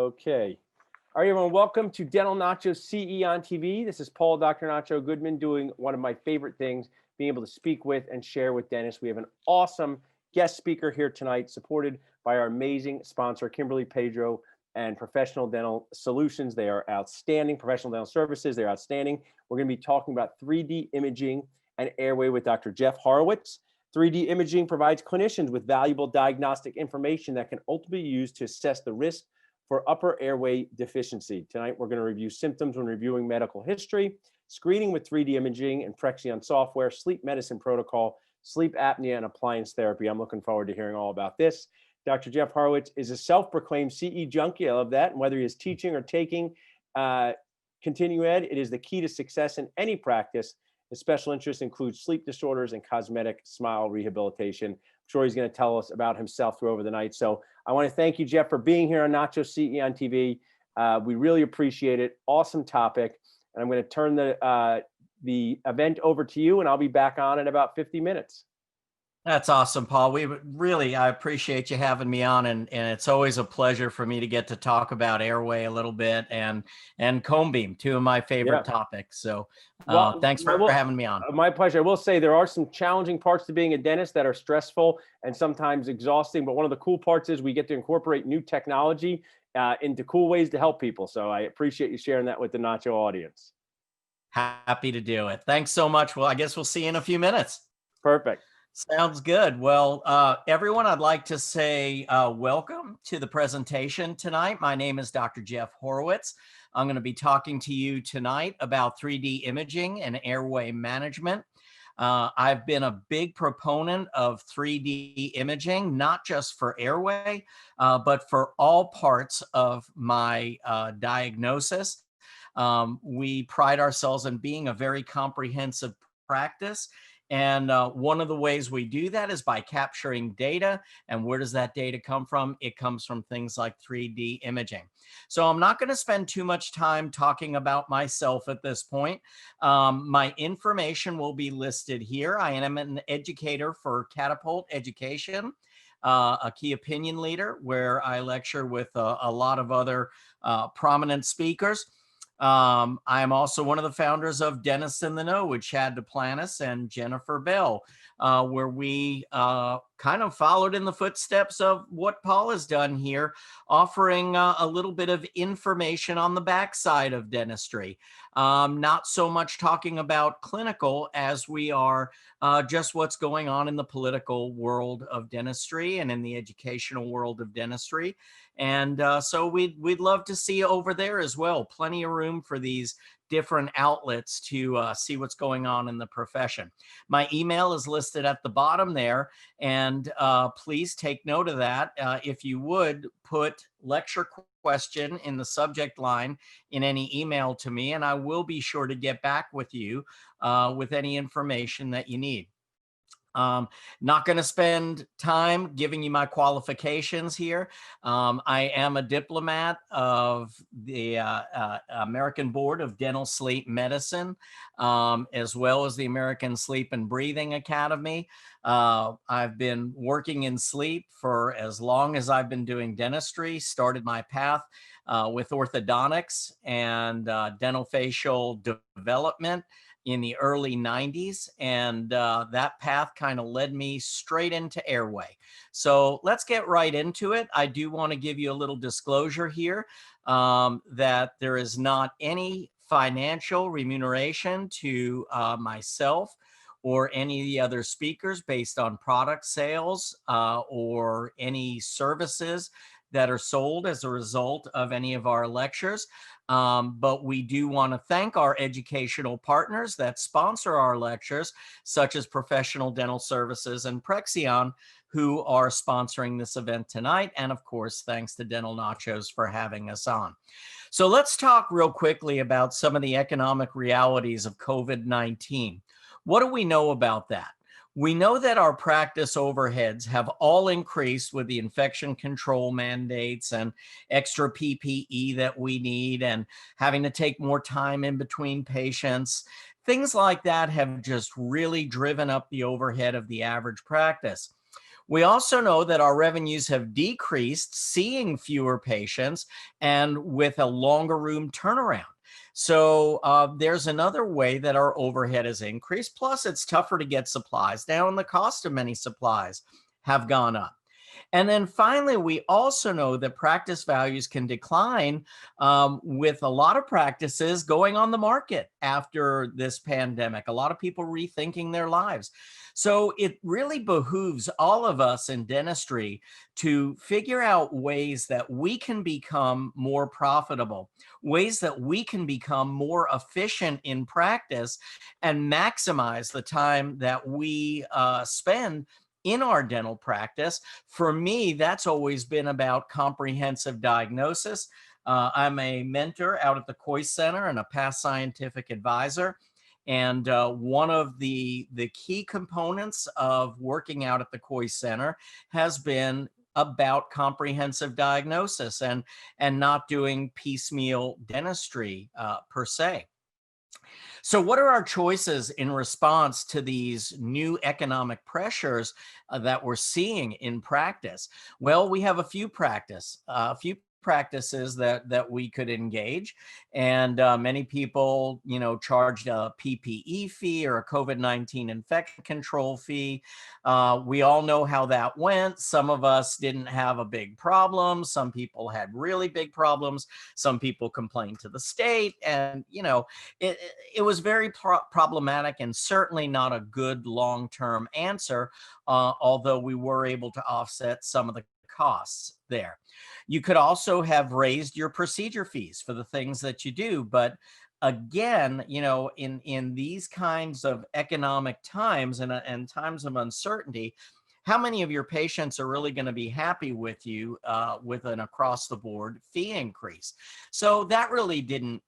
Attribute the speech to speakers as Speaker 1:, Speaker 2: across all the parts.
Speaker 1: Okay. All right, everyone, welcome to Dental Nachos CE on TV. This is Paul, Dr. Nacho Goodman, doing one of my favorite things, being able to speak with and share with dentists. We have an awesome guest speaker here tonight, supported by our amazing sponsor, Kimberly, Padro, and Professional Dental Solutions. They are outstanding. Professional Dental Services, they're outstanding. We're going to be talking about 3D imaging and airway with Dr. Jeff Horowitz. 3D imaging provides clinicians with valuable diagnostic information that can ultimately be used to assess the risk for upper airway deficiency. Tonight, we're going to review symptoms when reviewing medical history, screening with 3D imaging and Pharyngeal software, sleep medicine protocol, sleep apnea, and appliance therapy. I'm looking forward to hearing all about this. Dr. Jeff Horowitz is a self-proclaimed CE junkie. I love that. And whether he is teaching or taking continuing ed, it is the key to success in any practice. His special interests include sleep disorders and cosmetic smile rehabilitation. I'm sure he's going to tell us about himself through over the night. So I want to thank you, Jeff, for being here on Nachos CE on TV. We really appreciate it. Awesome topic. And I'm going to turn the event over to you, and I'll be back on in about 50 minutes.
Speaker 2: That's awesome, Paul. I appreciate you having me on, and it's always a pleasure for me to get to talk about airway a little bit and cone beam, two of my favorite topics. So thanks for having me on.
Speaker 1: My pleasure. I will say there are some challenging parts to being a dentist that are stressful and sometimes exhausting, but one of the cool parts is we get to incorporate new technology into cool ways to help people. So I appreciate you sharing that with the Nacho audience.
Speaker 2: Happy to do it. Thanks so much. Well, I guess we'll see you in a few minutes.
Speaker 1: Perfect.
Speaker 2: Sounds good. Well, everyone, I'd like to say welcome to the presentation tonight. My name is Dr. Jeff Horowitz. I'm going to be talking to you tonight about 3D imaging and airway management. I've been a big proponent of 3D imaging, not just for airway, but for all parts of my diagnosis. We pride ourselves in being a very comprehensive practice. And one of the ways we do that is by capturing data. And where does that data come from? It comes from things like 3D imaging. So I'm not going to spend too much time talking about myself at this point. My information will be listed here. I am an educator for Catapult Education, a key opinion leader where I lecture with a lot of other prominent speakers. I'm also one of the founders of Dentists in the Know with Chad Duplantis and Jennifer Bell, where we kind of followed in the footsteps of what Paul has done here, offering a little bit of information on the backside of dentistry. Not so much talking about clinical as we are just what's going on in the political world of dentistry and in the educational world of dentistry. And so we'd love to see you over there as well. Plenty of room for these different outlets to see what's going on in the profession. My email is listed at the bottom there, and please take note of that. If you would put lecture question in the subject line in any email to me, and I will be sure to get back with you with any information that you need. Not going to spend time giving you my qualifications here. I am a diplomat of the American Board of Dental Sleep Medicine, as well as the American Sleep and Breathing Academy. I've been working in sleep for as long as I've been doing dentistry, started my path with orthodontics and dental facial development in the early 90s. And that path kind of led me straight into airway. So let's get right into it. I do want to give you a little disclosure here that there is not any financial remuneration to myself or any of the other speakers based on product sales or any services that are sold as a result of any of our lectures. But we do want to thank our educational partners that sponsor our lectures, such as Professional Dental Services and Pharyngeal, who are sponsoring this event tonight. And of course, thanks to Dental Nachos for having us on. So let's talk real quickly about some of the economic realities of COVID-19. What do we know about that? We know that our practice overheads have all increased with the infection control mandates and extra PPE that we need and having to take more time in between patients. Things like that have just really driven up the overhead of the average practice. We also know that our revenues have decreased, seeing fewer patients and with a longer room turnaround. So there's another way that our overhead has increased. Plus, it's tougher to get supplies now, and the cost of many supplies have gone up. And then finally, we also know that practice values can decline with a lot of practices going on the market after this pandemic. A lot of people rethinking their lives. So it really behooves all of us in dentistry to figure out ways that we can become more profitable, ways that we can become more efficient in practice and maximize the time that we spend in our dental practice. For me, that's always been about comprehensive diagnosis. I'm a mentor out at the Coy Center and a past scientific advisor. And one of the key components of working out at the Coy Center has been about comprehensive diagnosis and not doing piecemeal dentistry per se. So what are our choices in response to these new economic pressures that we're seeing in practice? Well, we have a few practices that we could engage, and many people, charged a PPE fee or a COVID-19 infection control fee. We all know how that went. Some of us didn't have a big problem. Some people had really big problems. Some people complained to the state, and it was very problematic and certainly not a good long-term answer, although we were able to offset some of the costs there. You could also have raised your procedure fees for the things that you do, but again, in these kinds of economic times and times of uncertainty, how many of your patients are really going to be happy with you with an across-the-board fee increase? So that really didn't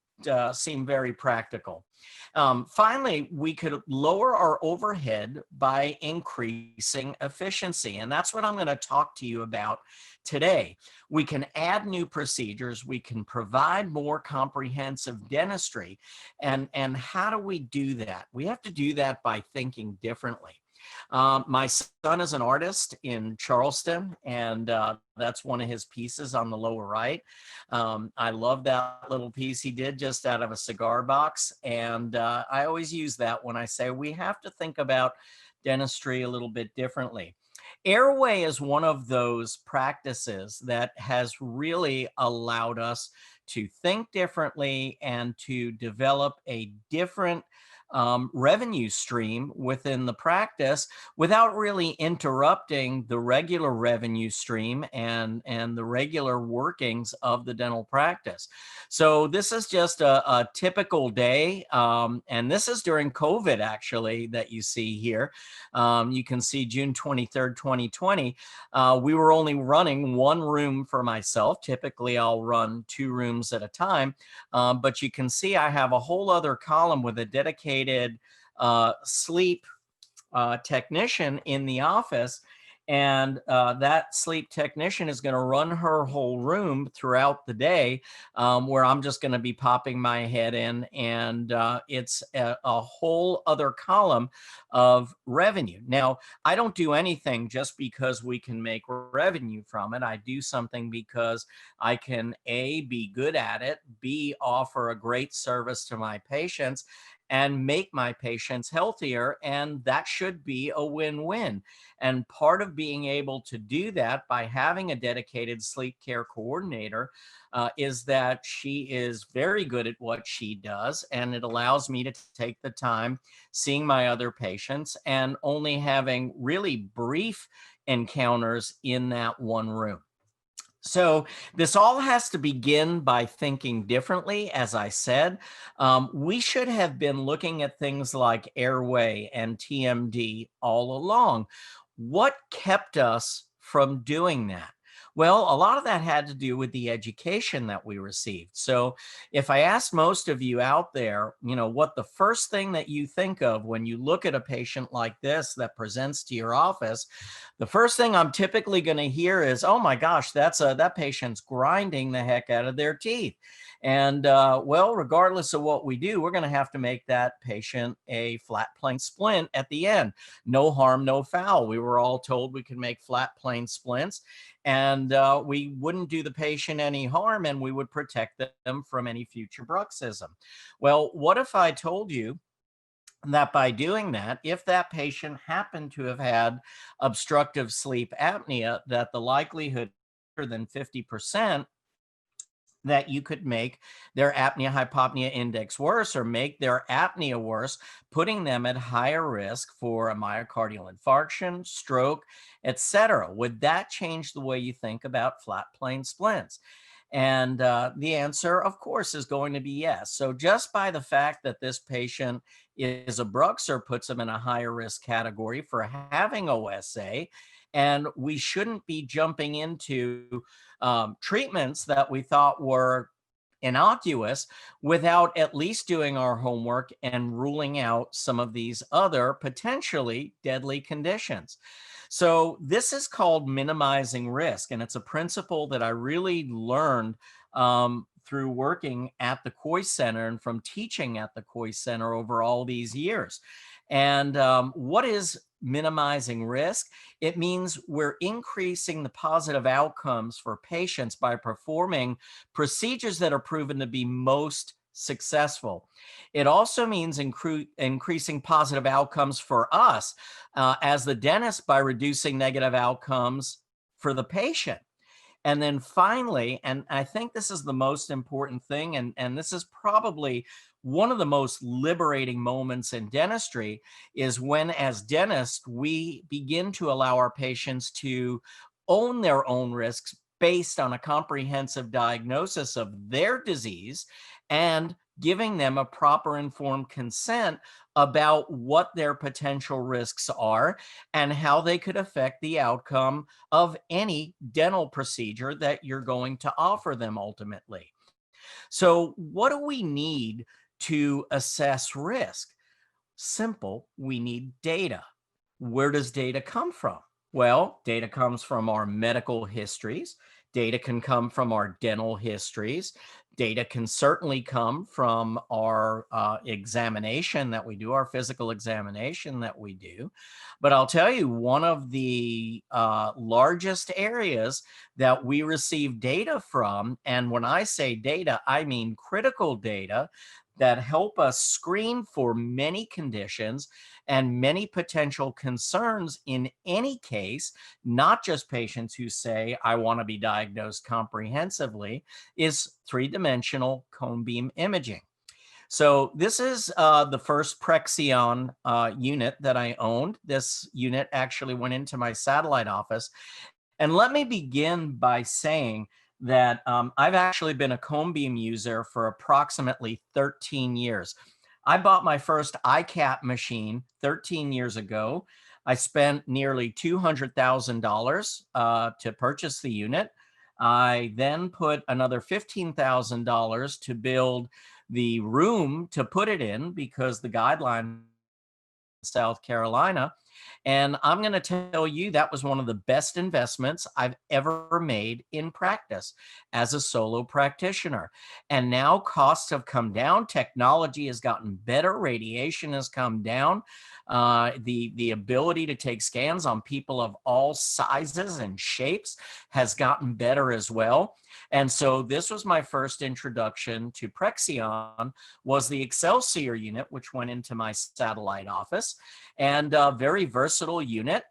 Speaker 2: seem very practical. Finally, we could lower our overhead by increasing efficiency. And that's what I'm going to talk to you about today. We can add new procedures. We can provide more comprehensive dentistry. And how do we do that? We have to do that by thinking differently. My son is an artist in Charleston, and that's one of his pieces on the lower right. I love that little piece he did just out of a cigar box. And I always use that when I say we have to think about dentistry a little bit differently. Airway is one of those practices that has really allowed us to think differently and to develop a different revenue stream within the practice without really interrupting the regular revenue stream and the regular workings of the dental practice. So this is just a typical day, and this is during COVID actually that you see here. You can see June 23rd, 2020. We were only running one room for myself. Typically I'll run 2 rooms at a time, but you can see I have a whole other column with a dedicated sleep technician in the office, and that sleep technician is going to run her whole room throughout the day, where I'm just going to be popping my head in, and it's a whole other column of revenue. Now, I don't do anything just because we can make revenue from it. I do something because I can A, be good at it, B, offer a great service to my patients, and make my patients healthier, and that should be a win-win. And part of being able to do that by having a dedicated sleep care coordinator is that she is very good at what she does, and it allows me to take the time seeing my other patients and only having really brief encounters in that one room. So this all has to begin by thinking differently. As I said, we should have been looking at things like Airway and TMD all along. What kept us from doing that? Well, a lot of that had to do with the education that we received. So if I asked most of you out there, what the first thing that you think of when you look at a patient like this that presents to your office, the first thing I'm typically going to hear is, oh my gosh, that patient's grinding the heck out of their teeth. And well, regardless of what we do, we're going to have to make that patient a flat plane splint at the end. No harm, no foul. We were all told we could make flat plane splints, and we wouldn't do the patient any harm, and we would protect them from any future bruxism. Well, what if I told you that by doing that, if that patient happened to have had obstructive sleep apnea, that the likelihood greater than 50% that you could make their apnea hypopnea index worse or make their apnea worse, putting them at higher risk for a myocardial infarction, stroke, etc. Would that change the way you think about flat plane splints? And the answer, of course, is going to be yes. So just by the fact that this patient is a bruxer puts them in a higher risk category for having OSA. And we shouldn't be jumping into treatments that we thought were innocuous without at least doing our homework and ruling out some of these other potentially deadly conditions. So this is called minimizing risk, and it's a principle that I really learned through working at the Coy Center and from teaching at the Coy Center over all these years. And what is minimizing risk? It means we're increasing the positive outcomes for patients by performing procedures that are proven to be most successful. It also means increasing positive outcomes for us as the dentist by reducing negative outcomes for the patient. And then finally, and I think this is the most important thing, and this is probably one of the most liberating moments in dentistry, is when as dentists, we begin to allow our patients to own their own risks based on a comprehensive diagnosis of their disease and giving them a proper informed consent about what their potential risks are and how they could affect the outcome of any dental procedure that you're going to offer them ultimately. So, what do we need to assess risk? Simple, we need data. Where does data come from? Well, data comes from our medical histories. Data can come from our dental histories. Data can certainly come from our examination that we do, our physical examination that we do. But I'll tell you, one of the largest areas that we receive data from, and when I say data, I mean critical data that help us screen for many conditions and many potential concerns in any case, not just patients who say, I want to be diagnosed comprehensively, is three-dimensional cone beam imaging. So this is the first Prexion unit that I owned. This unit actually went into my satellite office. And let me begin by saying that I've actually been a cone beam user for approximately 13 years. I bought my first iCap machine 13 years ago. I spent nearly $200,000 to purchase the unit. I then put another $15,000 to build the room to put it in because the guideline South Carolina. And I'm going to tell you that was one of the best investments I've ever made in practice as a solo practitioner. And now costs have come down. Technology has gotten better. Radiation has come down. The ability to take scans on people of all sizes and shapes has gotten better as well. And so this was my first introduction to Prexion, was the Excelsior unit, which went into my satellite office, and a very versatile unit.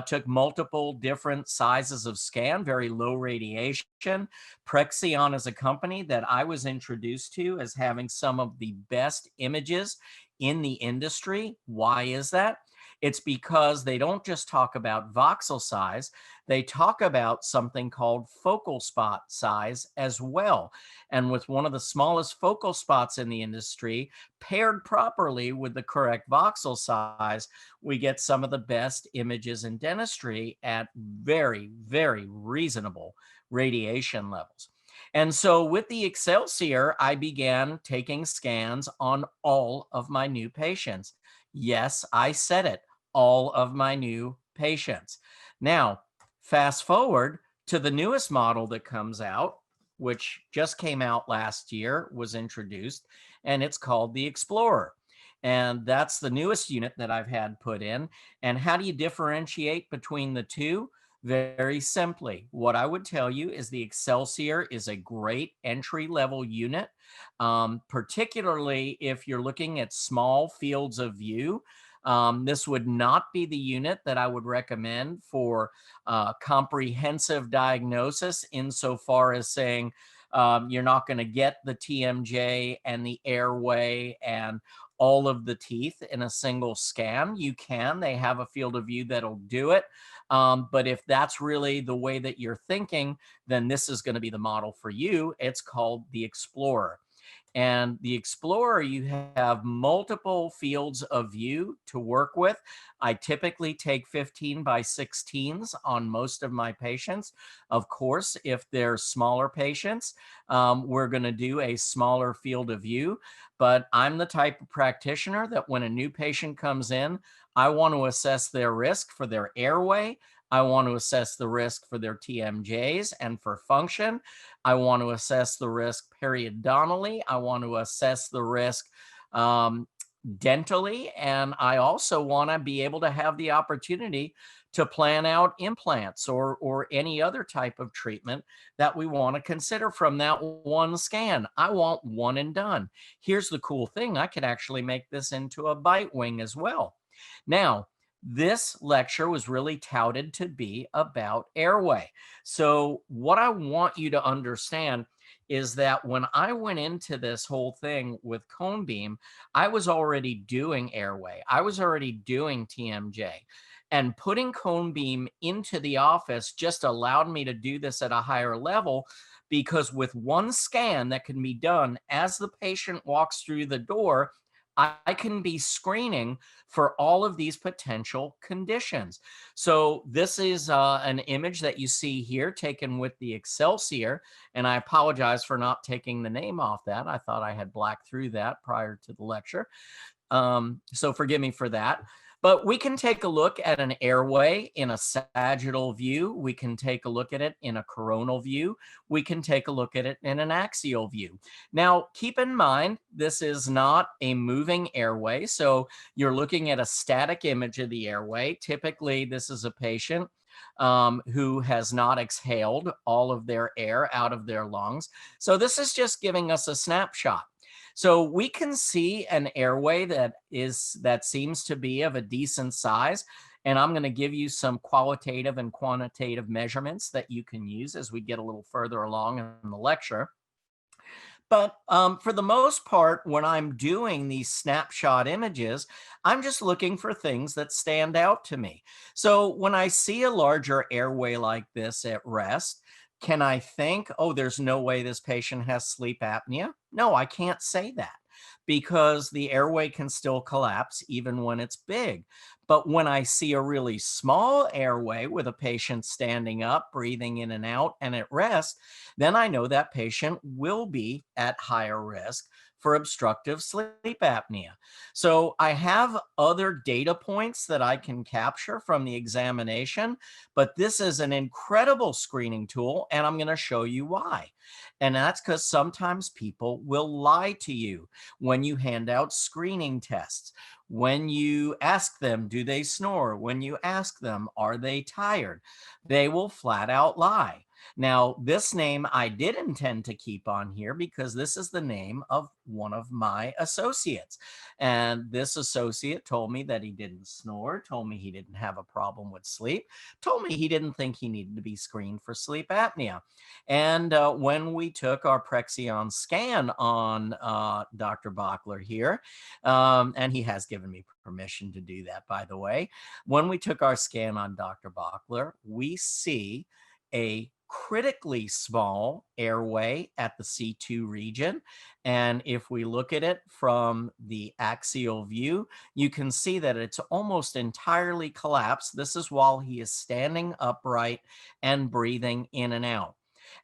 Speaker 2: Took multiple different sizes of scan, very low radiation. Prexion is a company that I was introduced to as having some of the best images in the industry. Why is that? It's because they don't just talk about voxel size, they talk about something called focal spot size as well. And with one of the smallest focal spots in the industry, paired properly with the correct voxel size, we get some of the best images in dentistry at very, very reasonable radiation levels. And so with the Excelsior, I began taking scans on all of my new patients. Yes, I said it, all of my new patients. Now, fast forward to the newest model that comes out, which just came out last year, was introduced, and it's called the Explorer. And that's the newest unit that I've had put in. And how do you differentiate between the two? Very simply, what I would tell you is the Excelsior is a great entry level unit, particularly if you're looking at small fields of view. This would not be the unit that I would recommend for comprehensive diagnosis, insofar as saying you're not going to get the TMJ and the airway and all of the teeth in a single scan. You can, they have a field of view that'll do it. But if that's really the way that you're thinking, then this is going to be the model for you. It's called the Explorer. And the Explorer, you have multiple fields of view to work with. I typically take 15 by 16s on most of my patients. Of course, if they're smaller patients, we're going to do a smaller field of view. But I'm the type of practitioner that when a new patient comes in, I want to assess their risk for their airway. I want to assess the risk for their TMJs and for function. I want to assess the risk periodontally. I want to assess the risk dentally. And I also want to be able to have the opportunity to plan out implants or any other type of treatment that we want to consider from that one scan. I want one and done. Here's the cool thing. I could actually make this into a bite wing as well. Now, this lecture was really touted to be about airway. So what I want you to understand is that when I went into this whole thing with cone beam, I was already doing airway. I was already doing TMJ. And putting cone beam into the office just allowed me to do this at a higher level, because with one scan that can be done as the patient walks through the door, I can be screening for all of these potential conditions. So this is an image that you see here taken with the Excelsior, and I apologize for not taking the name off that. I thought I had blacked through that prior to the lecture. So forgive me for that. But we can take a look at an airway in a sagittal view. We can take a look at it in a coronal view. We can take a look at it in an axial view. Now, keep in mind, this is not a moving airway. So you're looking at a static image of the airway. Typically, this is a patient who has not exhaled all of their air out of their lungs. So this is just giving us a snapshot. So we can see an airway that seems to be of a decent size. And I'm going to give you some qualitative and quantitative measurements that you can use as we get a little further along in the lecture. But for the most part, when I'm doing these snapshot images, I'm just looking for things that stand out to me. So when I see a larger airway like this at rest, can I think, oh, there's no way this patient has sleep apnea? No, I can't say that, because the airway can still collapse even when it's big. But when I see a really small airway with a patient standing up, breathing in and out, and at rest, then I know that patient will be at higher risk for obstructive sleep apnea. So I have other data points that I can capture from the examination, but this is an incredible screening tool, and I'm going to show you why. And that's because sometimes people will lie to you when you hand out screening tests. When you ask them, do they snore? When you ask them, are they tired? They will flat out lie. Now, this name I did intend to keep on here because this is the name of one of my associates. And this associate told me that he didn't snore, told me he didn't have a problem with sleep, told me he didn't think he needed to be screened for sleep apnea. And when we took our Prexion scan on Dr. Bachler here, and he has given me permission to do that, by the way, when we took our scan on Dr. Bachler, we see a critically small airway at the C2 region. And if we look at it from the axial view, you can see that it's almost entirely collapsed. This is while he is standing upright and breathing in and out.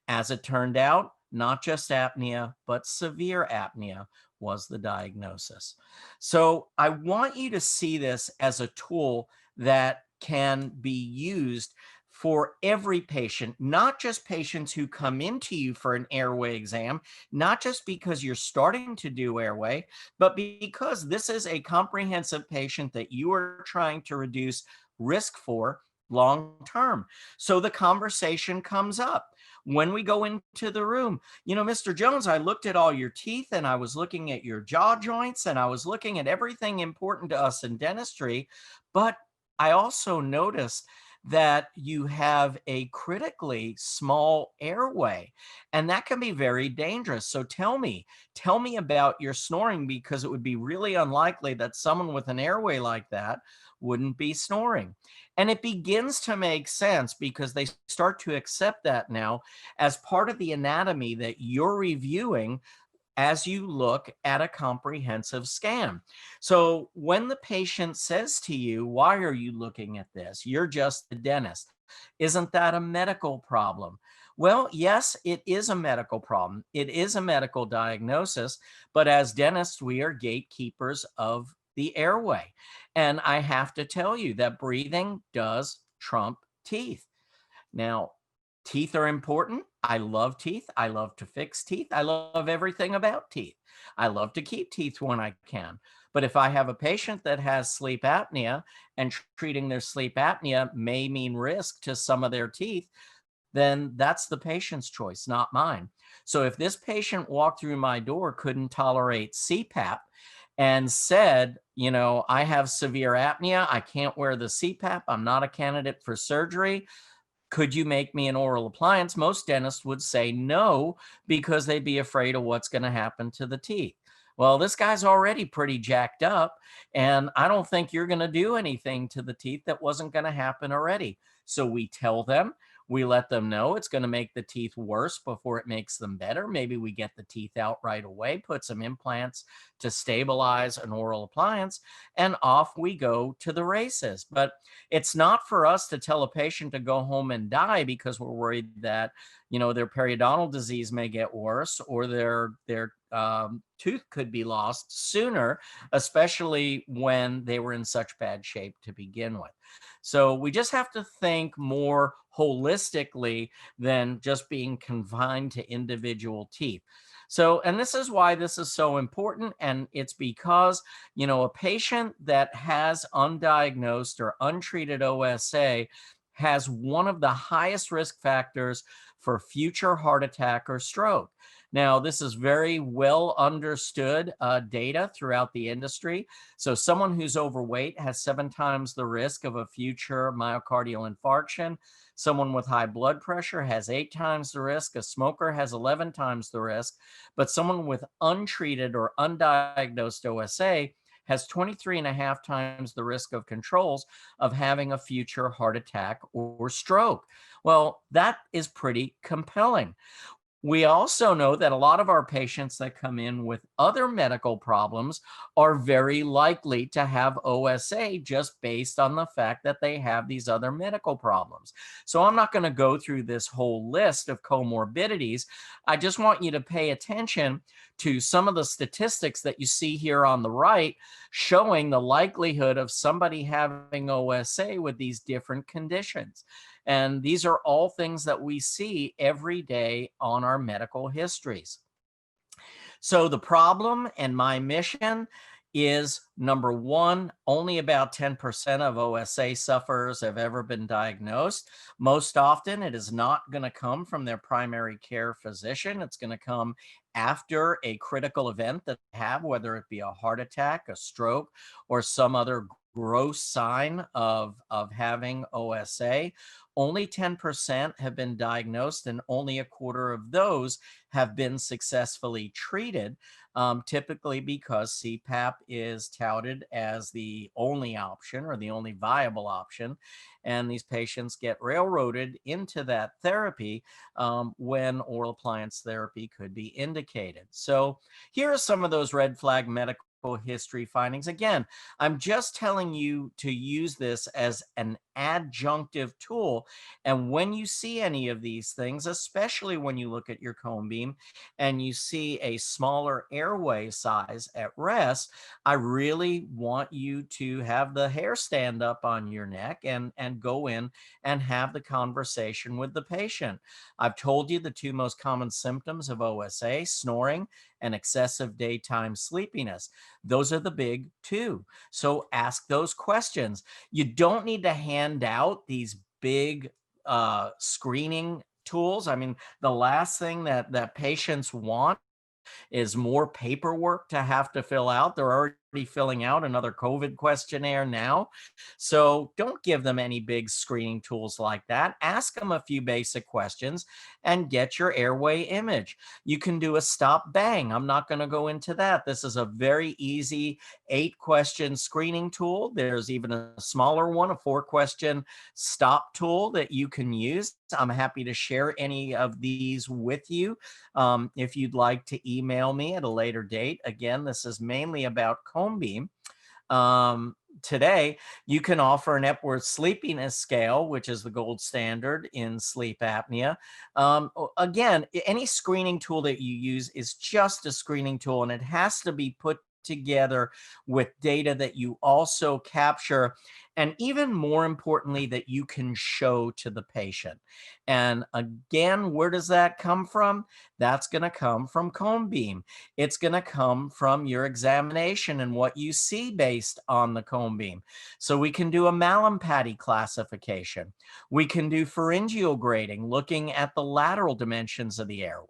Speaker 2: As it turned out, not just apnea, but severe apnea was the diagnosis. So I want you to see this as a tool that can be used for every patient, not just patients who come into you for an airway exam, not just because you're starting to do airway, but because this is a comprehensive patient that you are trying to reduce risk for long term. So the conversation comes up when we go into the room. Mr. Jones, I looked at all your teeth and I was looking at your jaw joints and I was looking at everything important to us in dentistry, but I also noticed that you have a critically small airway, and that can be very dangerous. So tell me about your snoring, because it would be really unlikely that someone with an airway like that wouldn't be snoring. And it begins to make sense because they start to accept that now as part of the anatomy that you're reviewing as you look at a comprehensive scan. So when the patient says to you, "Why are you looking at this? You're just the dentist. Isn't that a medical problem?" Well, yes, it is a medical problem. It is a medical diagnosis, but as dentists, we are gatekeepers of the airway. And I have to tell you that breathing does trump teeth. Now, teeth are important. I love teeth. I love to fix teeth. I love everything about teeth. I love to keep teeth when I can. But if I have a patient that has sleep apnea and treating their sleep apnea may mean risk to some of their teeth, then that's the patient's choice, not mine. So if this patient walked through my door, couldn't tolerate CPAP, and said, "I have severe apnea. I can't wear the CPAP. I'm not a candidate for surgery. Could you make me an oral appliance?" Most dentists would say no, because they'd be afraid of what's going to happen to the teeth. Well, this guy's already pretty jacked up, and I don't think you're going to do anything to the teeth that wasn't going to happen already. So we tell them, we let them know it's going to make the teeth worse before it makes them better. Maybe we get the teeth out right away, put some implants to stabilize an oral appliance, and off we go to the races. But it's not for us to tell a patient to go home and die because we're worried that, their periodontal disease may get worse, or their tooth could be lost sooner, especially when they were in such bad shape to begin with. So we just have to think more holistically than just being confined to individual teeth. So, and this is why this is so important. And it's because, a patient that has undiagnosed or untreated OSA has one of the highest risk factors for future heart attack or stroke. Now, this is very well understood data throughout the industry. So someone who's overweight has 7 times the risk of a future myocardial infarction. Someone with high blood pressure has 8 times the risk. A smoker has 11 times the risk. But someone with untreated or undiagnosed OSA has 23.5 times the risk of controls of having a future heart attack or stroke. Well, that is pretty compelling. We also know that a lot of our patients that come in with other medical problems are very likely to have OSA just based on the fact that they have these other medical problems. So I'm not going to go through this whole list of comorbidities. I just want you to pay attention to some of the statistics that you see here on the right, showing the likelihood of somebody having OSA with these different conditions. And these are all things that we see every day on our medical histories. So the problem and my mission is, number one, only about 10% of OSA sufferers have ever been diagnosed. Most often, it is not going to come from their primary care physician. It's going to come after a critical event that they have, whether it be a heart attack, a stroke, or some other gross sign of having OSA. Only 10% have been diagnosed, and only a quarter of those have been successfully treated, typically because CPAP is touted as the only option or the only viable option. And these patients get railroaded into that therapy when oral appliance therapy could be indicated. So here are some of those red flag medical history findings. Again, I'm just telling you to use this as an adjunctive tool. And when you see any of these things, especially when you look at your cone beam and you see a smaller airway size at rest, I really want you to have the hair stand up on your neck and go in and have the conversation with the patient. I've told you the two most common symptoms of OSA: snoring and excessive daytime sleepiness. Those are the big two. So ask those questions. You don't need to hand out these big screening tools. I mean, the last thing that patients want is more paperwork to have to fill out. They're already filling out another COVID questionnaire now. So don't give them any big screening tools like that. Ask them a few basic questions and get your airway image. You can do a stop bang. I'm not going to go into that. This is a very easy 8-question screening tool. There's even a smaller one, a 4-question stop tool that you can use. I'm happy to share any of these with you if you'd like to email me at a later date. Again, this is mainly about cone beam. Today, you can offer an Epworth sleepiness scale, which is the gold standard in sleep apnea. Again, any screening tool that you use is just a screening tool, and it has to be put together with data that you also capture, and even more importantly, that you can show to the patient. And again, where does that come from? That's going to come from cone beam. It's going to come from your examination and what you see based on the cone beam. So we can do a Mallampati classification. We can do pharyngeal grading, looking at the lateral dimensions of the airway.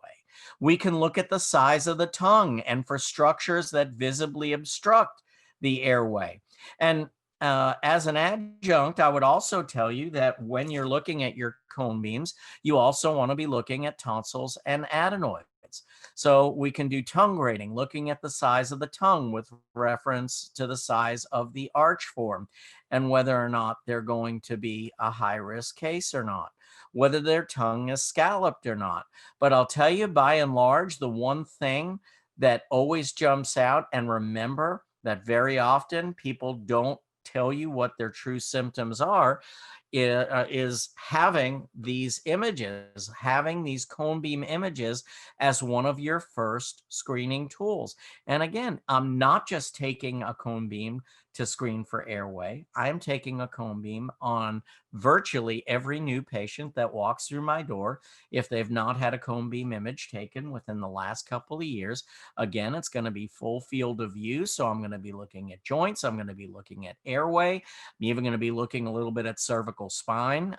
Speaker 2: We can look at the size of the tongue and for structures that visibly obstruct the airway. And as an adjunct, I would also tell you that when you're looking at your cone beams, you also want to be looking at tonsils and adenoids. So we can do tongue grading, looking at the size of the tongue with reference to the size of the arch form and whether or not they're going to be a high-risk case or not, whether their tongue is scalloped or not. But I'll tell you, by and large, the one thing that always jumps out, and remember that very often people don't tell you what their true symptoms are, is having these images, having these cone beam images as one of your first screening tools. And again, I'm not just taking a cone beam to screen for airway. I'm taking a cone beam on virtually every new patient that walks through my door if they've not had a cone beam image taken within the last couple of years. Again, it's going to be full field of view. So I'm going to be looking at joints. I'm going to be looking at airway. I'm even going to be looking a little bit at cervical spine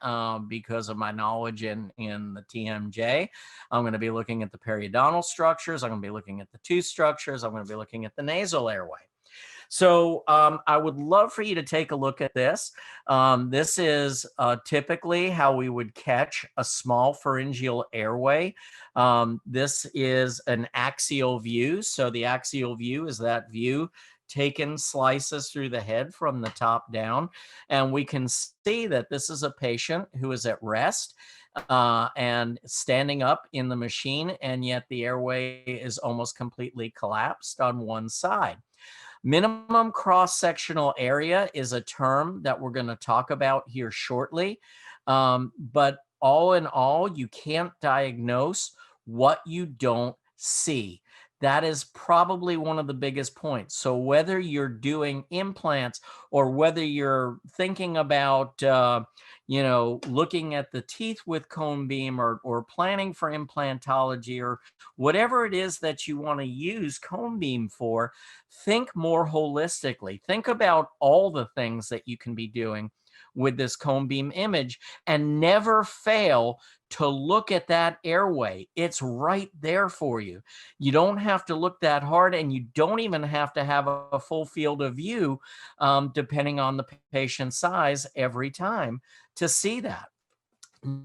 Speaker 2: because of my knowledge in the TMJ. I'm going to be looking at the periodontal structures. I'm going to be looking at the tooth structures. I'm going to be looking at the nasal airway. So I would love for you to take a look at this. This is typically how we would catch a small pharyngeal airway. This is an axial view. So the axial view is that view taken slices through the head from the top down. And we can see that this is a patient who is at rest and standing up in the machine, and yet the airway is almost completely collapsed on one side. Minimum cross-sectional area is a term that we're going to talk about here shortly. But all in all, you can't diagnose what you don't see. That is probably one of the biggest points. So whether you're doing implants or whether you're thinking about, looking at the teeth with cone beam or planning for implantology or whatever it is that you want to use cone beam for, think more holistically. Think about all the things that you can be doing with this cone beam image and never fail to look at that airway. It's right there for you. You don't have to look that hard, and you don't even have to have a full field of view, depending on the patient's size every time to see that.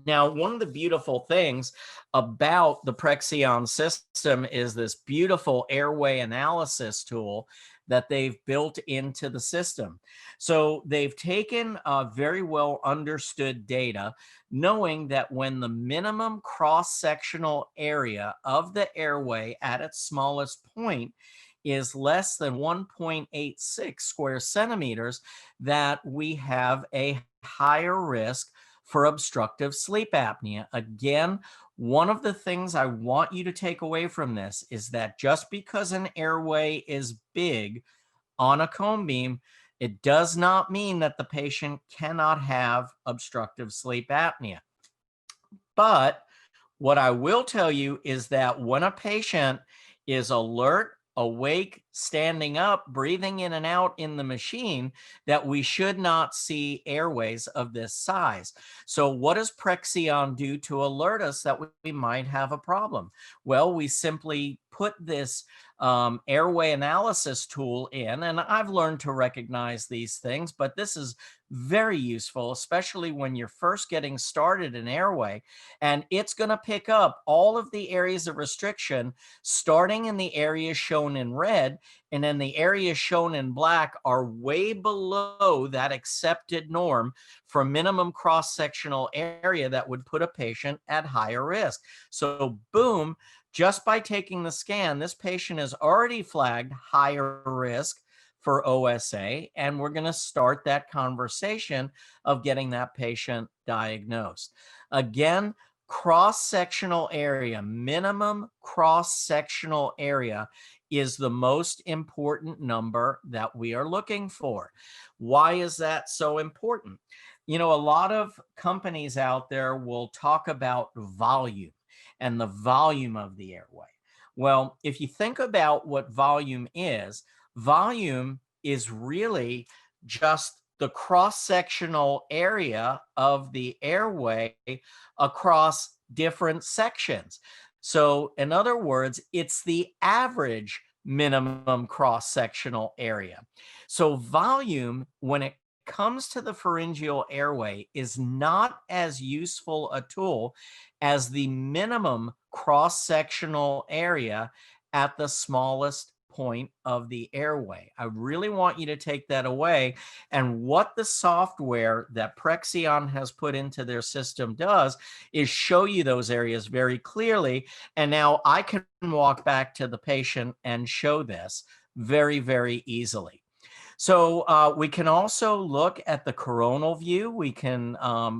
Speaker 2: Now, one of the beautiful things about the Prexion system is this beautiful airway analysis tool that they've built into the system. So they've taken very well understood data, knowing that when the minimum cross-sectional area of the airway at its smallest point is less than 1.86 square centimeters, that we have a higher risk for obstructive sleep apnea. Again, one of the things I want you to take away from this is that just because an airway is big on a cone beam, it does not mean that the patient cannot have obstructive sleep apnea. But what I will tell you is that when a patient is alert, awake, standing up, breathing in and out in the machine, that we should not see airways of this size. So what does Prexion do to alert us that we might have a problem? Well, we simply put this airway analysis tool in, and I've learned to recognize these things, but this is very useful, especially when you're first getting started in airway, and it's going to pick up all of the areas of restriction, starting in the areas shown in red, and then the areas shown in black are way below that accepted norm for minimum cross-sectional area that would put a patient at higher risk. So boom, just by taking the scan, this patient is already flagged higher risk for OSA, and we're going to start that conversation of getting that patient diagnosed. Again, cross-sectional area, minimum cross-sectional area is the most important number that we are looking for. Why is that so important? You know, a lot of companies out there will talk about volume and the volume of the airway. Well, if you think about what volume is really just the cross-sectional area of the airway across different sections. So in other words, it's the average minimum cross-sectional area. So volume, when it comes to the pharyngeal airway, is not as useful a tool as the minimum cross-sectional area at the smallest point of the airway. I really want you to take that away. And what the software that Prexion has put into their system does is show you those areas very clearly. And now I can walk back to the patient and show this very, very easily. So we can also look at the coronal view. We can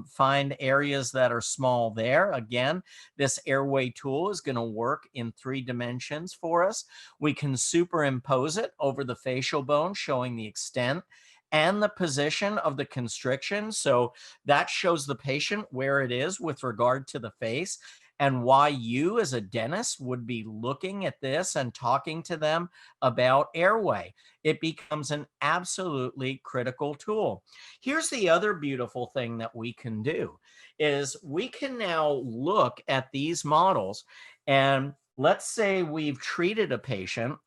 Speaker 2: find areas that are small there. Again, this airway tool is going to work in 3 dimensions for us. We can superimpose it over the facial bone, showing the extent and the position of the constriction. So that shows the patient where it is with regard to the face, and why you as a dentist would be looking at this and talking to them about airway. It becomes an absolutely critical tool. Here's the other beautiful thing that we can do is we can now look at these models, and let's say we've treated a patient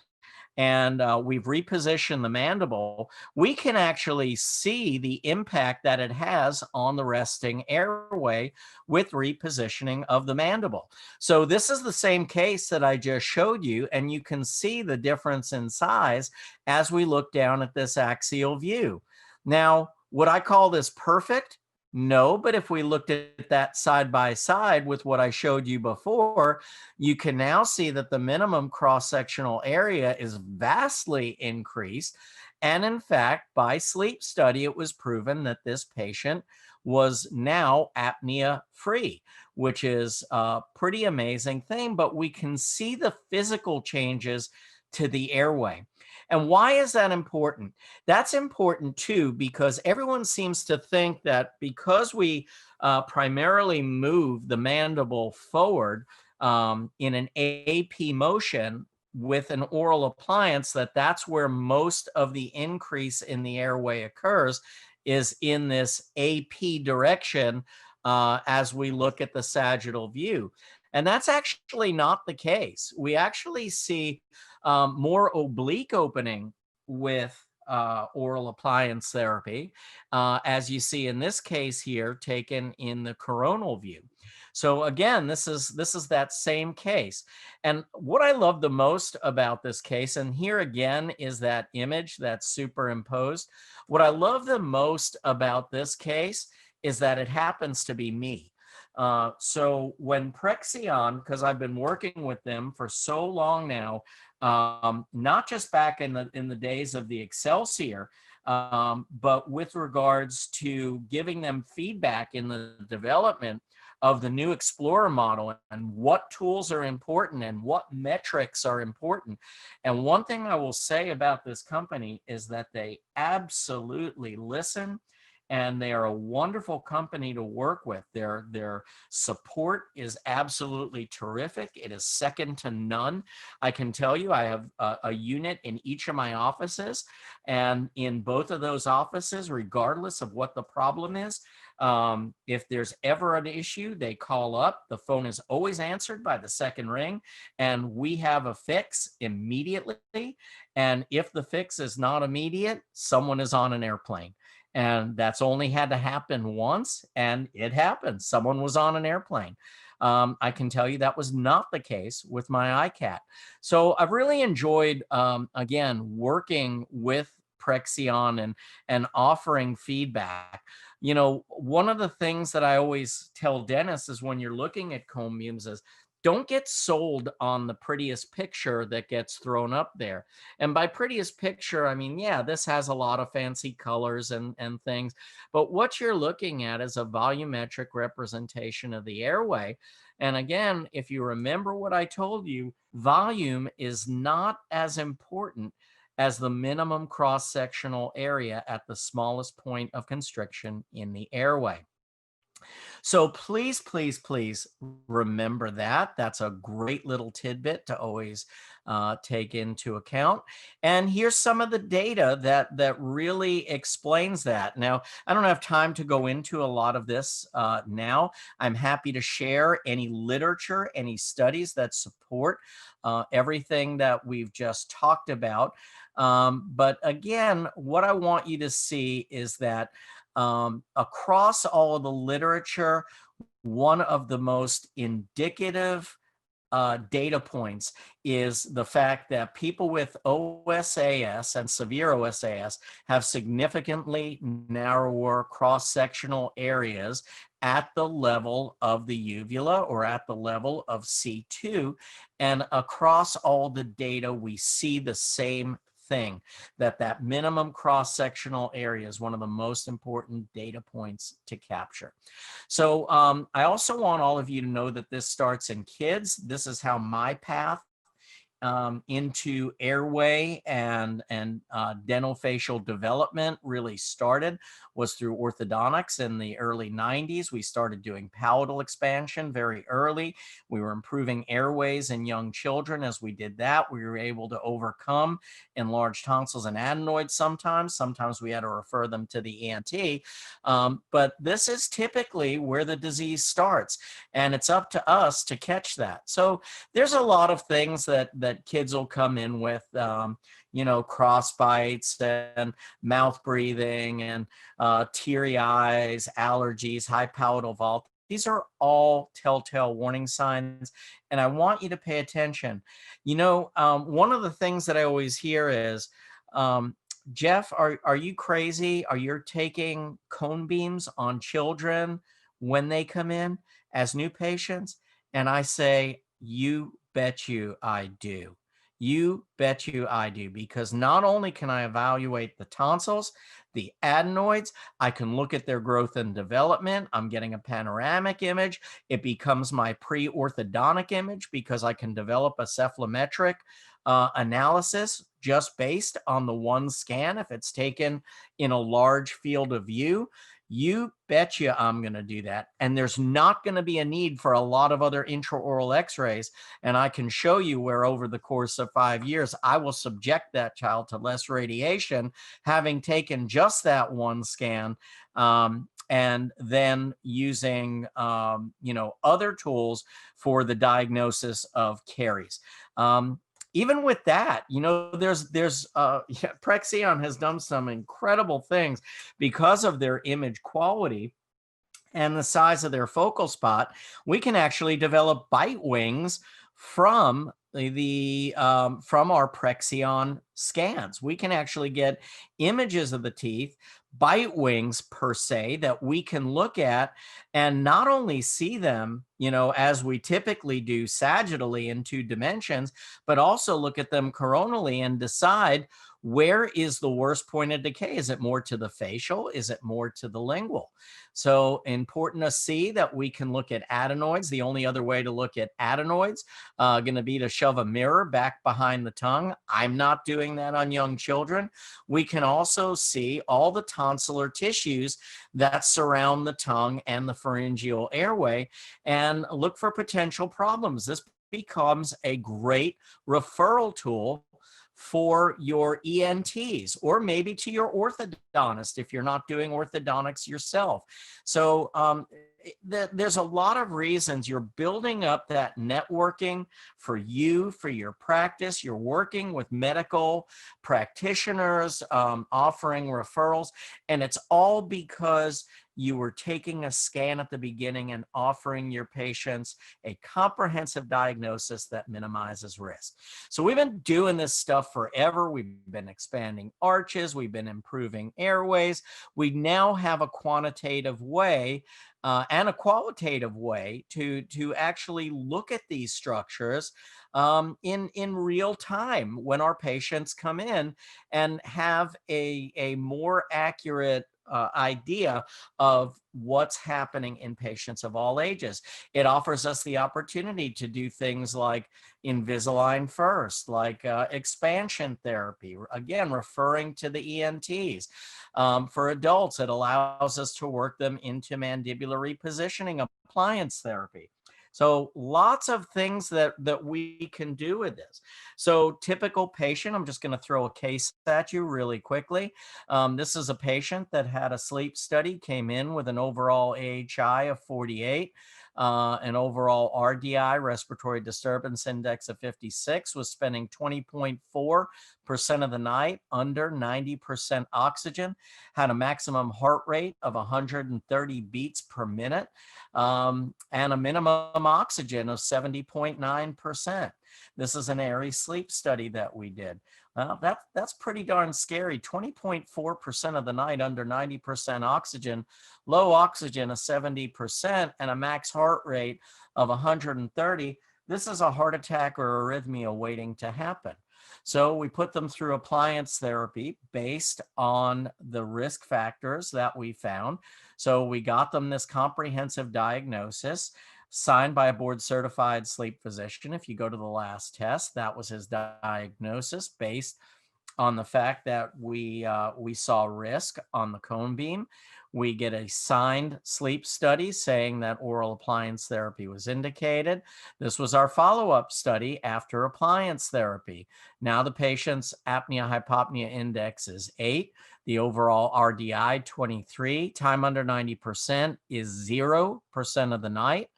Speaker 2: and we've repositioned the mandible. We can actually see the impact that it has on the resting airway with repositioning of the mandible. So this is the same case that I just showed you, and you can see the difference in size as we look down at this axial view. Now, would I call this perfect? No, but if we looked at that side by side with what I showed you before, you can now see that the minimum cross-sectional area is vastly increased. And in fact, by sleep study, it was proven that this patient was now apnea free, which is a pretty amazing thing. But we can see the physical changes to the airway. And why is that important? That's important too, because everyone seems to think that because we primarily move the mandible forward in an AP motion with an oral appliance, that's where most of the increase in the airway occurs, is in this AP direction as we look at the sagittal view. And that's actually not the case. We actually see more oblique opening with oral appliance therapy, as you see in this case here, taken in the coronal view. So again, this is that same case. And what I love the most about this case, and here again is that image that's superimposed. What I love the most about this case is that it happens to be me. So when Prexion, because I've been working with them for so long now, not just back in the days of the Excelsior, but with regards to giving them feedback in the development of the new Explorer model and what tools are important and what metrics are important. And one thing I will say about this company is that they absolutely listen, and they are a wonderful company to work with. Their support is absolutely terrific. It is second to none. I can tell you, I have a unit in each of my offices, and in both of those offices, regardless of what the problem is, if there's ever an issue, they call up. The phone is always answered by the second ring, and we have a fix immediately. And if the fix is not immediate, someone is on an airplane. And that's only had to happen once, and it happened. Someone was on an airplane. I can tell you that was not the case with my iCat. So I've really enjoyed, again, working with Prexion and offering feedback. You know, one of the things that I always tell dentists is when you're looking at cone beams is don't get sold on the prettiest picture that gets thrown up there. And by prettiest picture, I mean, yeah, this has a lot of fancy colors and things, but what you're looking at is a volumetric representation of the airway. And again, if you remember what I told you, volume is not as important as the minimum cross-sectional area at the smallest point of constriction in the airway. So please, please, please remember that. That's a great little tidbit to always take into account. And here's some of the data that really explains that. Now, I don't have time to go into a lot of this now. I'm happy to share any literature, any studies that support everything that we've just talked about. But again, what I want you to see is that across all of the literature, one of the most indicative data points is the fact that people with OSAS and severe OSAS have significantly narrower cross-sectional areas at the level of the uvula or at the level of C2. And across all the data, we see the same thing, that minimum cross-sectional area is one of the most important data points to capture. So I also want all of you to know that this starts in kids. This is how my path into airway and dental facial development really started, was through orthodontics in the early 90s. We started doing palatal expansion very early. We were improving airways in young children. As we did that, we were able to overcome enlarged tonsils and adenoids sometimes. Sometimes we had to refer them to the ENT. But this is typically where the disease starts, and it's up to us to catch that. So there's a lot of things that kids will come in with, you know, cross bites and mouth breathing and teary eyes, allergies, high palatal vault. These are all telltale warning signs, and I want you to pay attention. You know, one of the things that I always hear is, Jeff, are you crazy? Are you taking cone beams on children when they come in as new patients? And I say, you bet you I do. You bet you I do, because not only can I evaluate the tonsils, the adenoids, I can look at their growth and development. I'm getting a panoramic image. It becomes my pre-orthodontic image because I can develop a cephalometric analysis just based on the one scan if it's taken in a large field of view. You betcha I'm going to do that. And there's not going to be a need for a lot of other intraoral x-rays. And I can show you where over the course of 5 years, I will subject that child to less radiation, having taken just that one scan, and then using, you know, other tools for the diagnosis of caries. Even with that, you know, Prexion has done some incredible things because of their image quality and the size of their focal spot. We can actually develop bite wings from our Prexion scans. We can actually get images of the teeth, bite wings per se, that we can look at and not only see them, as we typically do sagittally in 2 dimensions, but also look at them coronally and decide where is the worst point of decay. Is it more to the facial? Is it more to the lingual? So important to see that we can look at adenoids. The only other way to look at adenoids going to be to shove a mirror back behind the tongue. I'm not doing that on young children. We can also see all the tonsillar tissues that surround the tongue and the pharyngeal airway and look for potential problems. This becomes a great referral tool for your ENTs or maybe to your orthodontist if you're not doing orthodontics yourself. So there's a lot of reasons you're building up that networking for you, for your practice. You're working with medical practitioners, offering referrals, and it's all because you were taking a scan at the beginning and offering your patients a comprehensive diagnosis that minimizes risk. So we've been doing this stuff forever. We've been expanding arches. We've been improving airways. We now have a quantitative way and a qualitative way to actually look at these structures in real time when our patients come in and have a more accurate idea of what's happening in patients of all ages. It offers us the opportunity to do things like Invisalign First, like expansion therapy, again, referring to the ENTs. For adults, it allows us to work them into mandibular repositioning appliance therapy. So lots of things that we can do with this. So typical patient, I'm just going to throw a case at you really quickly. This is a patient that had a sleep study, came in with an overall AHI of 48, an overall RDI, respiratory disturbance index of 56, was spending 20.4% of the night under 90% oxygen, had a maximum heart rate of 130 beats per minute, and a minimum oxygen of 70.9%. This is an ARI sleep study that we did. Well, that's pretty darn scary. 20.4% of the night under 90% oxygen, low oxygen of 70%, and a max heart rate of 130. This is a heart attack or arrhythmia waiting to happen. So we put them through appliance therapy based on the risk factors that we found. So we got them this comprehensive diagnosis signed by a board certified sleep physician. If you go to the last test, that was his diagnosis based on the fact that we saw risk on the cone beam. We get a signed sleep study saying that oral appliance therapy was indicated. This was our follow-up study after appliance therapy. Now the patient's apnea-hypopnea index is 8. The overall RDI 23. Time under 90% is 0% of the night.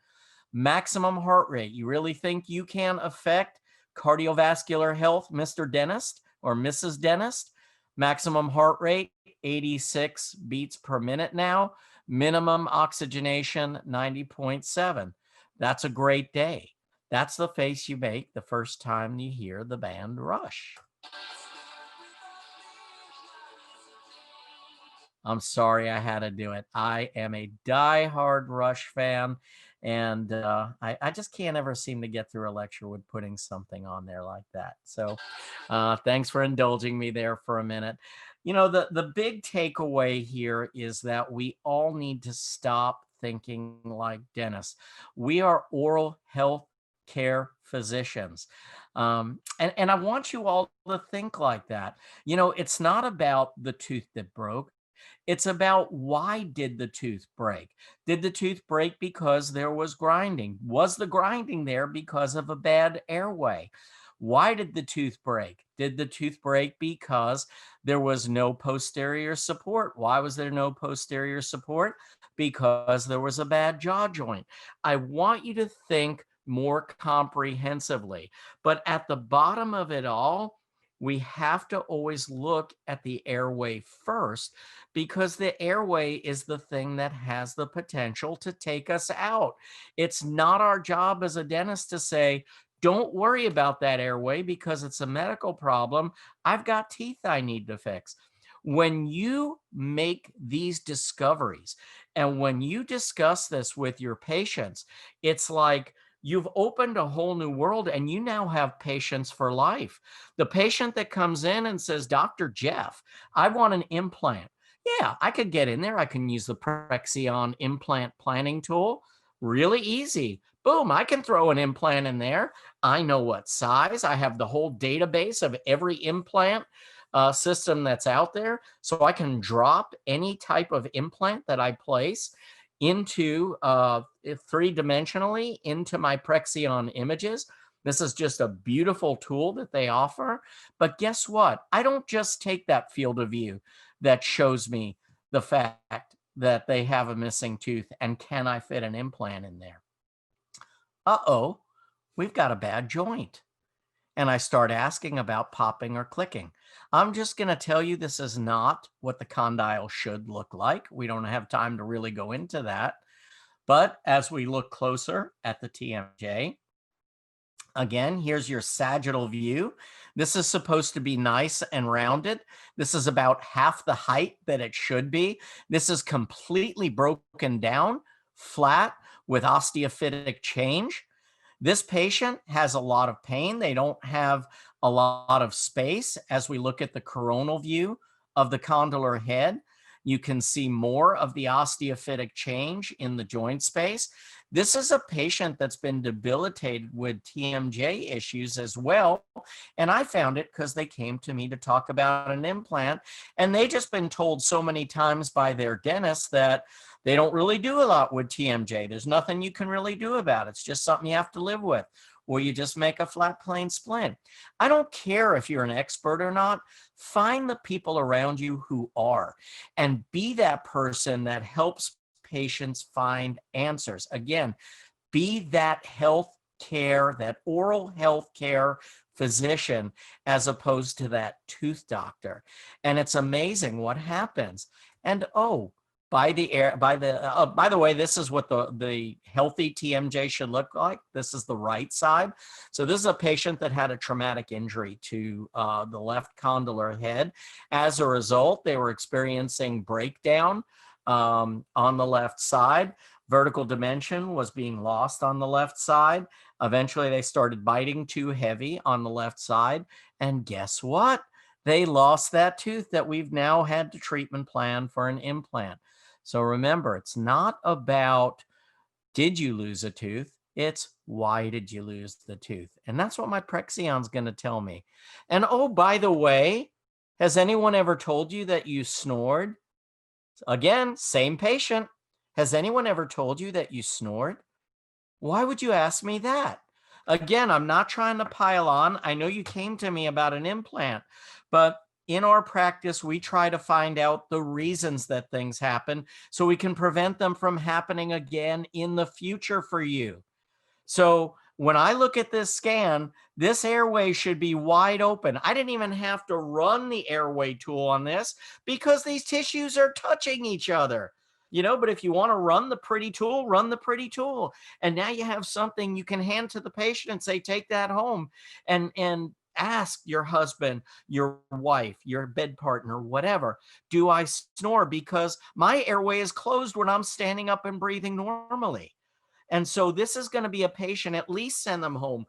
Speaker 2: Maximum heart rate. You really think you can affect cardiovascular health, Mr. Dentist or Mrs. Dentist? Maximum heart rate, 86 beats per minute now. Minimum oxygenation, 90.7. That's a great day. That's the face you make the first time you hear the band Rush. I'm sorry I had to do it. I am a diehard Rush fan, and I just can't ever seem to get through a lecture with putting something on there like that. So thanks for indulging me there for a minute. The big takeaway here is that we all need to stop thinking like dentists. We are oral health care physicians. And I want you all to think like that. It's not about the tooth that broke. It's about why did the tooth break? Did the tooth break because there was grinding? Was the grinding there because of a bad airway? Why did the tooth break? Did the tooth break because there was no posterior support? Why was there no posterior support? Because there was a bad jaw joint. I want you to think more comprehensively, but at the bottom of it all, we have to always look at the airway first, because the airway is the thing that has the potential to take us out. It's not our job as a dentist to say, Don't worry about that airway because it's a medical problem. I've got teeth I need to fix. When you make these discoveries and when you discuss this with your patients, it's like you've opened a whole new world and you now have patients for life. The patient that comes in and says, Dr. Jeff, I want an implant. Yeah, I could get in there. I can use the Pharyngeal implant planning tool. Really easy. Boom, I can throw an implant in there. I know what size. I have the whole database of every implant system that's out there. So I can drop any type of implant that I place into three-dimensionally into my Prexion images. This is just a beautiful tool that they offer. But guess what? I don't just take that field of view that shows me the fact that they have a missing tooth and can I fit an implant in there? Uh-oh, we've got a bad joint. And I start asking about popping or clicking. I'm just going to tell you this is not what the condyle should look like. We don't have time to really go into that. But as we look closer at the TMJ, again, here's your sagittal view. This is supposed to be nice and rounded. This is about half the height that it should be. This is completely broken down, flat, with osteophytic change. This patient has a lot of pain. They don't have a lot of space. As we look at the coronal view of the condylar head, you can see more of the osteophytic change in the joint space. This is a patient that's been debilitated with TMJ issues as well. And I found it because they came to me to talk about an implant. And they just been told so many times by their dentist that they don't really do a lot with TMJ. There's nothing you can really do about it. It's just something you have to live with, or you just make a flat plane splint. I don't care if you're an expert or not. Find the people around you who are, and be that person that helps patients find answers. Again, be that health care, that oral health care physician, as opposed to that tooth doctor. And it's amazing what happens. And by the way, this is what the healthy TMJ should look like. This is the right side. So this is a patient that had a traumatic injury to the left condylar head. As a result, they were experiencing breakdown on the left side. Vertical dimension was being lost on the left side. Eventually, they started biting too heavy on the left side. And guess what? They lost that tooth that we've now had to treatment plan for an implant. So remember, it's not about did you lose a tooth? It's why did you lose the tooth? And that's what my Prexion's going to tell me. And oh, by the way, has anyone ever told you that you snored? Again, same patient. Has anyone ever told you that you snored? Why would you ask me that? Again, I'm not trying to pile on. I know you came to me about an implant, but in our practice, we try to find out the reasons that things happen so we can prevent them from happening again in the future for you. So when I look at this scan, this airway should be wide open. I didn't even have to run the airway tool on this because these tissues are touching each other. But if you want to run the pretty tool, run the pretty tool. And now you have something you can hand to the patient and say, take that home and ask your husband, your wife, your bed partner, whatever, do I snore? Because my airway is closed when I'm standing up and breathing normally. And so this is going to be a patient, at least send them home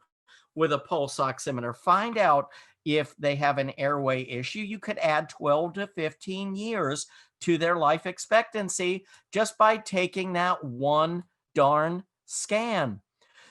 Speaker 2: with a pulse oximeter. Find out if they have an airway issue. You could add 12 to 15 years to their life expectancy just by taking that one darn scan.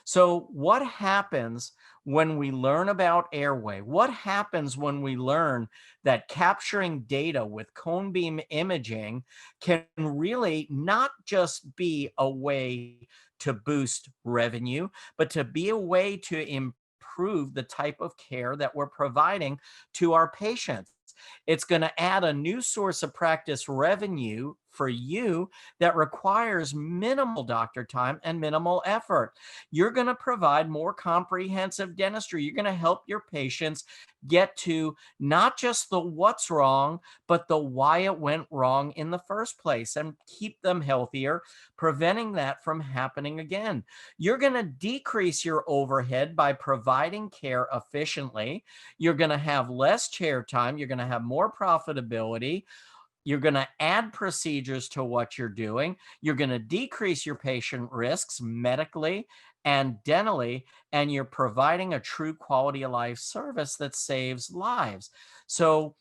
Speaker 2: So what happens when we learn about airway? What happens when we learn that capturing data with cone beam imaging can really not just be a way to boost revenue, but to be a way to improve the type of care that we're providing to our patients? It's going to add a new source of practice revenue for you that requires minimal doctor time and minimal effort. You're going to provide more comprehensive dentistry. You're going to help your patients get to not just the what's wrong, but the why it went wrong in the first place, and keep them healthier, preventing that from happening again. You're going to decrease your overhead by providing care efficiently. You're going to have less chair time. You're going to have more profitability. You're going to add procedures to what you're doing. You're going to decrease your patient risks medically and dentally, and you're providing a true quality of life service that saves lives. So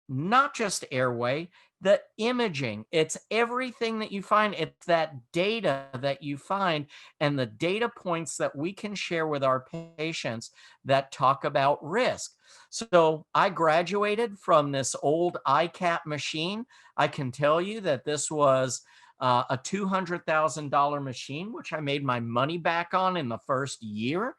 Speaker 2: not just Airway, the imaging, it's everything that you find. It's that data that you find and the data points that we can share with our patients that talk about risk. So I graduated from this old ICAP machine. I can tell you that this was a $200,000 machine, which I made my money back on in the first year,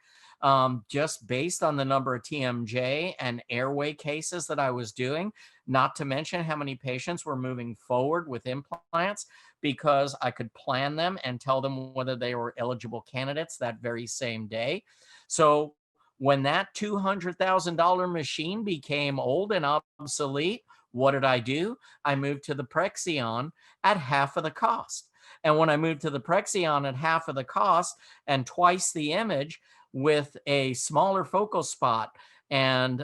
Speaker 2: just based on the number of TMJ and Airway cases that I was doing, not to mention how many patients were moving forward with implants, because I could plan them and tell them whether they were eligible candidates that very same day. So when that $200,000 machine became old and obsolete, what did I do? I moved to the Prexion at half of the cost. And when I moved to the Prexion at half of the cost and twice the image with a smaller focal spot and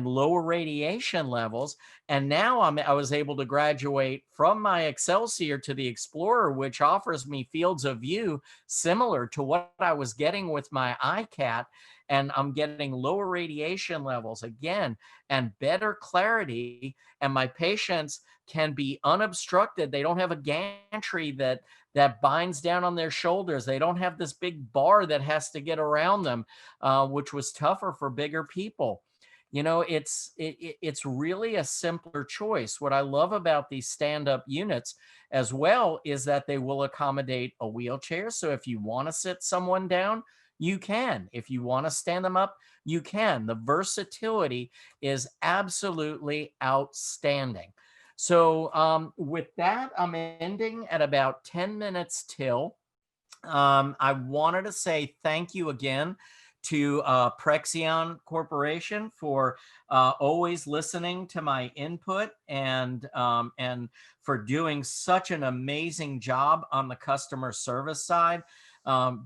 Speaker 2: lower radiation levels, and now I was able to graduate from my Excelsior to the Explorer, which offers me fields of view similar to what I was getting with my iCat, and I'm getting lower radiation levels again and better clarity, and my patients can be unobstructed. They don't have a gantry that binds down on their shoulders. They don't have this big bar that has to get around them, which was tougher for bigger people. You know, it's really a simpler choice. What I love about these stand-up units as well is that they will accommodate a wheelchair. So if you want to sit someone down, you can. If you want to stand them up, you can. The versatility is absolutely outstanding. So with that, I'm ending at about 10 minutes till. I wanted to say thank you again to Prexion Corporation for always listening to my input and for doing such an amazing job on the customer service side.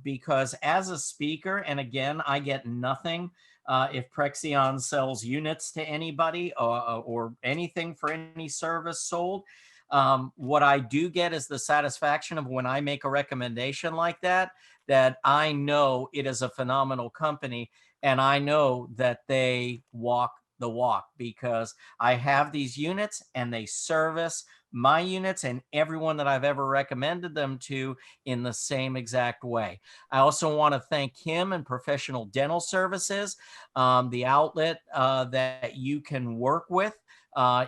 Speaker 2: Because as a speaker, and again, I get nothing if Prexion sells units to anybody or anything for any service sold. What I do get is the satisfaction of when I make a recommendation like that, that I know it is a phenomenal company, and I know that they walk the walk, because I have these units and they service my units and everyone that I've ever recommended them to in the same exact way. I also want to thank Kim and Professional Dental Services, the outlet that you can work with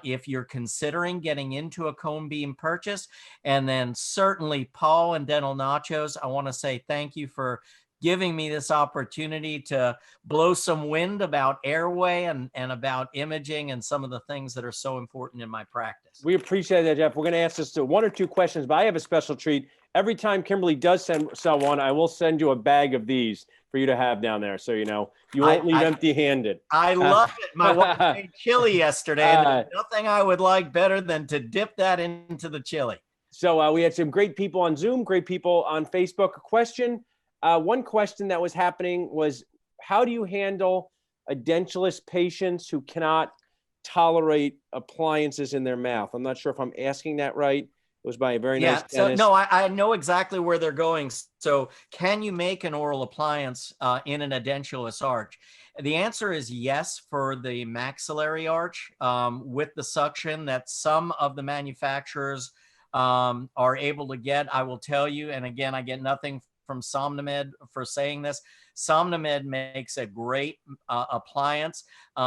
Speaker 2: if you're considering getting into a cone beam purchase. And then certainly Paul and Dental Nachos, I want to say thank you for giving me this opportunity to blow some wind about Airway and about imaging and some of the things that are so important in my practice.
Speaker 1: We appreciate that, Jeff. We're going to ask just one or two questions, but I have a special treat. Every time Kimberly does sell one, I will send you a bag of these for you to have down there, so you know you won't leave empty-handed.
Speaker 2: I love it. My wife made chili yesterday, and there's nothing I would like better than to dip that into the chili.
Speaker 1: So we had some great people on Zoom, great people on Facebook. One question that was happening was, how do you handle edentulous patients who cannot tolerate appliances in their mouth? I'm not sure if I'm asking that right. It was by a very nice dentist.
Speaker 2: So no, I know exactly where they're going. So can you make an oral appliance in an edentulous arch? The answer is yes for the maxillary arch with the suction that some of the manufacturers are able to get. I will tell you, and again, I get nothing from Somnomed for saying this. Somnomed makes a great appliance.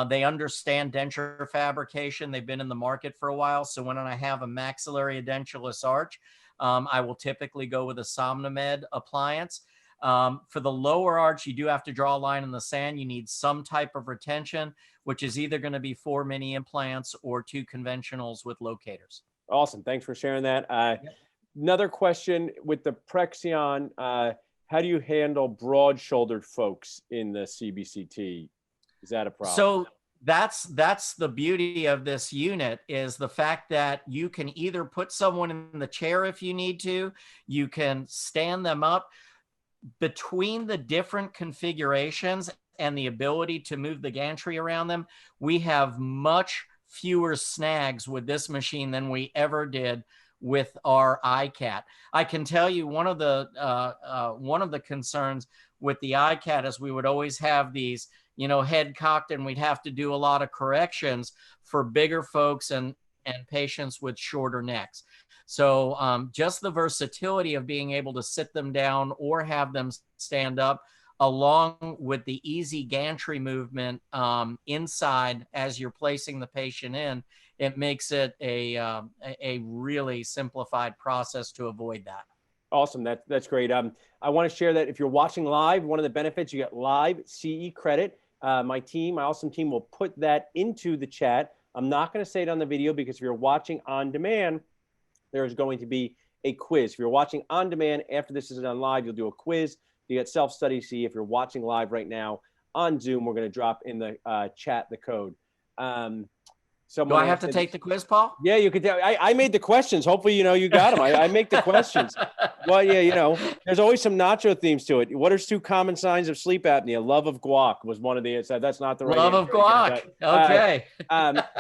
Speaker 2: They understand denture fabrication. They've been in the market for a while. So when I have a maxillary edentulous arch, I will typically go with a Somnomed appliance. For the lower arch, you do have to draw a line in the sand. You need some type of retention, which is either going to be 4 mini implants or 2 conventionals with locators.
Speaker 1: Awesome. Thanks for sharing that.
Speaker 2: Yep.
Speaker 1: Another question with the Prexion, how do you handle broad-shouldered folks in the CBCT? Is that a problem?
Speaker 2: So that's the beauty of this unit, is the fact that you can either put someone in the chair if you need to, you can stand them up. Between the different configurations and the ability to move the gantry around them, we have much fewer snags with this machine than we ever did with our iCat. I can tell you one of the concerns with the iCat is we would always have these, head cocked, and we'd have to do a lot of corrections for bigger folks and patients with shorter necks. So just the versatility of being able to sit them down or have them stand up, along with the easy gantry movement inside as you're placing the patient in, it makes it a really simplified process to avoid that.
Speaker 1: Awesome. That's great. I want to share that if you're watching live, one of the benefits, you get live CE credit. My awesome team will put that into the chat. I'm not going to say it on the video because if you're watching on demand, there's going to be a quiz. If you're watching on demand after this is on live, you'll do a quiz. You get self-study C. If you're watching live right now on Zoom, we're going to drop in the chat the code.
Speaker 2: Do I have to take the quiz, Paul?
Speaker 1: Yeah, you could. I made the questions. Hopefully, you got them. I make the questions. Well, yeah, there's always some Nacho themes to it. What are 2 common signs of sleep apnea? Love of guac was one of the. That's not the right
Speaker 2: love
Speaker 1: answer.
Speaker 2: of guac. Okay.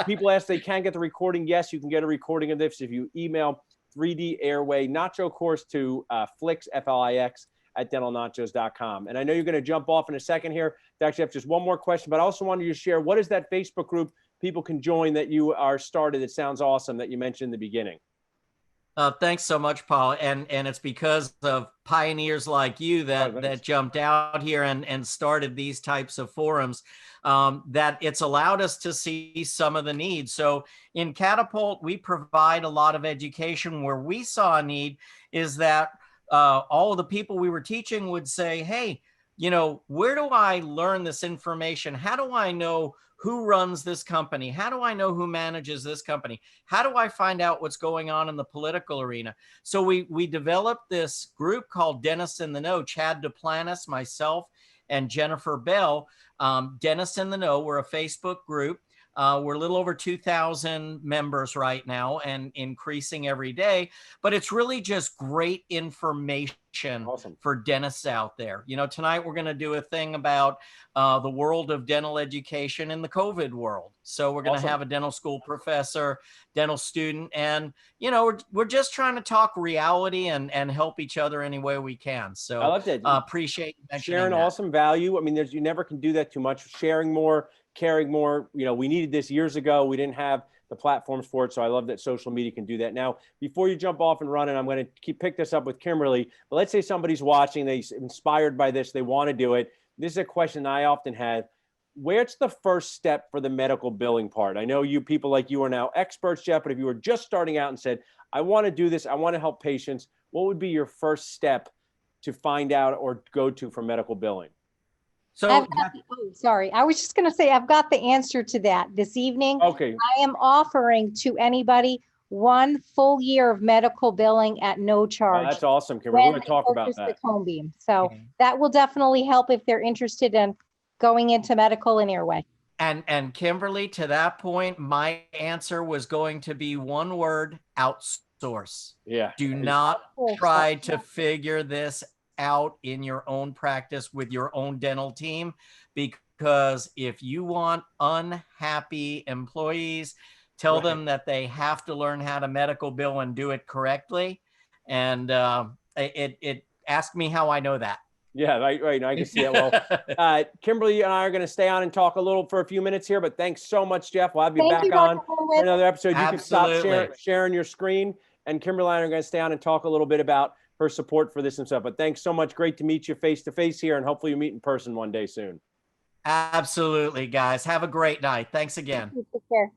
Speaker 1: People ask they can't get the recording. Yes, you can get a recording of this if you email 3D Airway Nacho course to Flix, Flix at dentalnachos.com. And I know you're going to jump off in a second here. I actually have just one more question, but I also wanted you to share, what is that Facebook group people can join that you are started? It sounds awesome that you mentioned in the beginning.
Speaker 2: Thanks so much, Paul. And it's because of pioneers like you that jumped out here and started these types of forums that it's allowed us to see some of the needs. So in Catapult, we provide a lot of education. Where we saw a need is that all of the people we were teaching would say, hey, where do I learn this information? How do I know who runs this company? How do I know who manages this company? How do I find out what's going on in the political arena? So we developed this group called Dentists in the Know, Chad Duplantis, myself, and Jennifer Bell. Dentists in the Know, we're a Facebook group. We're a little over 2,000 members right now and increasing every day, but it's really just great information for dentists out there. Tonight we're going to do a thing about the world of dental education in the COVID world. So we're going to have a dental school professor, dental student, and, we're just trying to talk reality and help each other any way we can. So
Speaker 1: I love that.
Speaker 2: Appreciate you
Speaker 1: sharing that. Awesome value. I mean, you never can do that too much. Sharing more, caring more. We needed this years ago. We didn't have the platforms for it. So I love that social media can do that. Now, before you jump off and run, and I'm going to pick this up with Kimberly, but let's say somebody's watching, they're inspired by this, they want to do it. This is a question I often have. Where's the first step for the medical billing part? I know people like you are now experts, Jeff, but if you were just starting out and said, I want to do this, I want to help patients, what would be your first step to find out or go to for medical billing?
Speaker 3: So sorry. I was just going to say, I've got the answer to that this evening.
Speaker 1: Okay.
Speaker 3: I am offering to anybody 1 full year of medical billing at no charge.
Speaker 1: That's awesome, Kimberly. We're going to talk about that.
Speaker 3: The cone beam. So that will definitely help if they're interested in going into medical and Airway.
Speaker 2: And Kimberly, to that point, my answer was going to be one word: outsource.
Speaker 1: Yeah.
Speaker 2: Do not try to figure this out in your own practice with your own dental team, because if you want unhappy employees, tell them that they have to learn how to medical bill and do it correctly. And it asked me how I know that.
Speaker 1: Yeah, right. I can see it. Well, Kimberly and I are going to stay on and talk a little for a few minutes here, but thanks so much, Jeff. We'll have you back on for another episode. You can stop sharing your screen, and Kimberly and I are going to stay on and talk a little bit about her support for this and stuff. But thanks so much. Great to meet you face to face here, and hopefully you meet in person one day soon.
Speaker 2: Absolutely, guys. Have a great night. Thanks again.
Speaker 3: Take care.